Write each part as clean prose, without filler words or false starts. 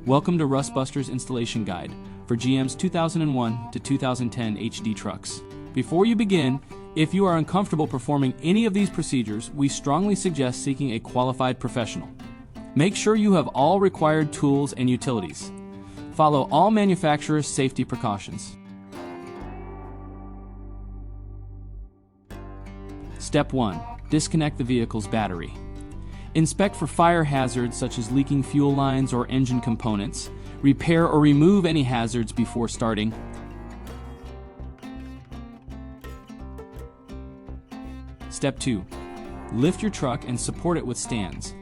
Welcome to Rustbuster's installation guide for GM's 2001 to 2010 HD trucks. Before you begin, if you are uncomfortable performing any of these procedures, we strongly suggest seeking a qualified professional. Make sure you have all required tools and utilities. Follow all manufacturer's safety precautions. Step 1. Disconnect the vehicle's battery. Inspect for fire hazards such as leaking fuel lines or engine components. Repair or remove any hazards before starting. Step 2. Lift your truck and support it with stands.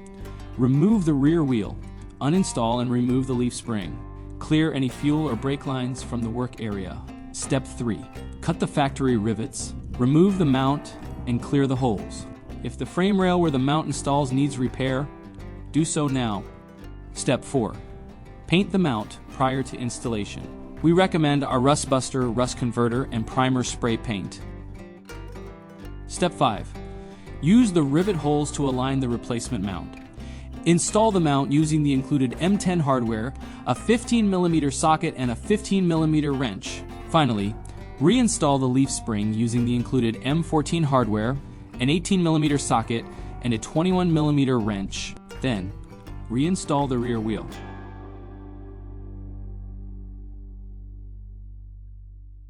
Remove the rear wheel. Uninstall and remove the leaf spring. Clear any fuel or brake lines from the work area. Step 3. Cut the factory rivets. Remove the mount and clear the holes. If the frame rail where the mount installs needs repair, do so now. Step 4. Paint the mount prior to installation. We recommend our Rustbuster Rust Converter and Primer Spray Paint. Step 5. Use the rivet holes to align the replacement mount. Install the mount using the included M10 hardware, a 15mm socket, and a 15mm wrench. Finally, reinstall the leaf spring using the included M14 hardware, an 18mm socket, and a 21mm wrench. Then, reinstall the rear wheel.